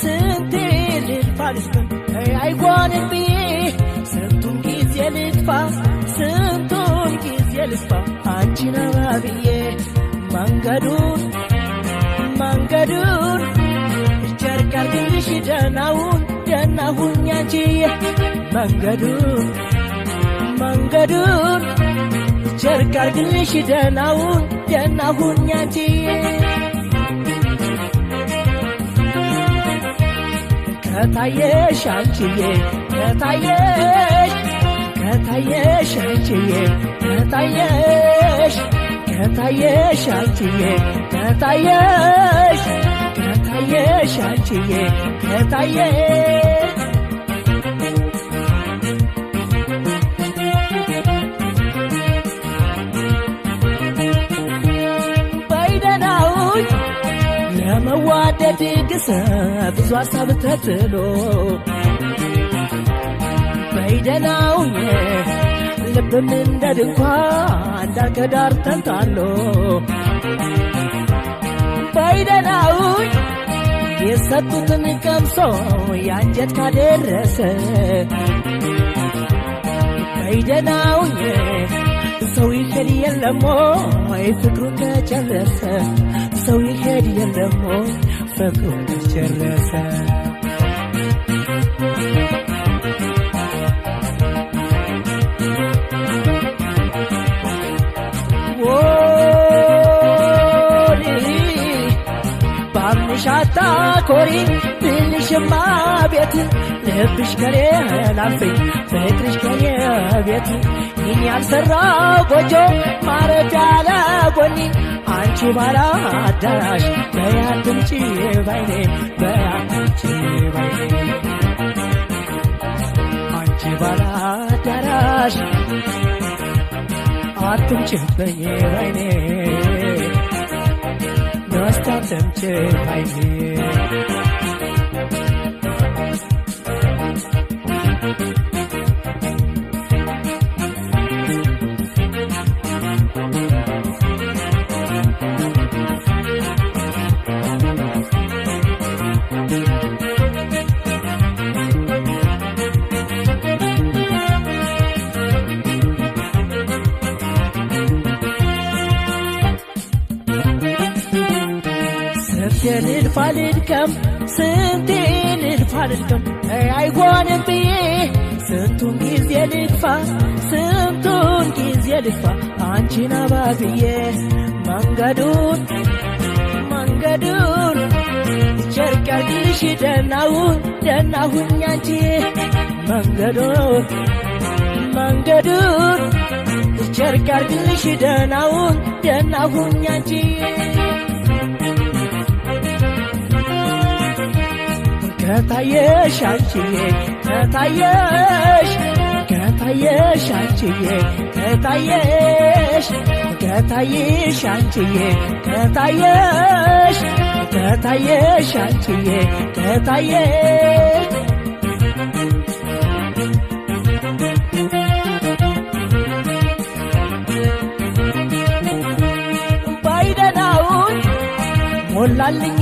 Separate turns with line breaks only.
ስንቴ ልልፋልስም አይጓንም ብዬ ስንቱን ጊዜ ልጥፋ ስንቱን ጊዜ ልጥፋ አንቺን አባብዬ መንገዱን ጨርቅ አርግልሽ ደህናውን ደህናሁኝ አንቺዬ መንገዱን ጨርቅ አርግልሽ ደህናውን ደህናሁኝ አንቺዬ ከታየሽ አንቺዬ ከታየሽ አንቺዬ ከታየሽ አንቺዬ ከታየሽ አንቺዬ ከታየሽ በይደናውኝ ለመዋደድ ግሰ ብዙ ሀሳብ ተጥሎ በይደናውኝ ልብም እንደ ድንኳን ዳር ከዳር ተንጣሎ በይደናውኝ የሰጡትን ቀምሶ ያንጀት ካደረሰ በይደናውኝ ሰው ይሄድ የለሞ ፍቅሩን ከጨረሰ ሰው ይሄድ የለሞ ፍቅሩን ከጨረሰ ሻታ ኮሪ ብልሽማ ቤት ልብሽ ከኔ ላልፈኝ ፍቅርሽ ከኔ ቤት ይህን ያልሰራው ጎጆ ማረፊያ ለጎኒ አንቺ ባላ አዳራሽ በያትምጪ ባይኔ በያትምጪ ባይኔ አንቺ ባላ አዳራሽ አትምጪብኝ ባይኔ አስተምቼ ባይኔ ልልፋልድከም ስንቴ ልልፋልድከም አይጓንም ብዬ ስንቱን ጊዜ ልጥፋ ስንቱን ጊዜ ልጥፋ አንቺን አባብዬ መንገዱን ጨርቅ አርግልሽ ደህናሁኝ አንቺዬ መንገዱን ጨርቅ አርግልሽ ደህናሁኝ አንቺዬ ከታየሽ አንቺዬ ከታየሽ አንቺዬ ከታየሽ አንቺዬ ከታየሽ አንቺዬ ከታየሽ ባይደናውን ሞላልኝ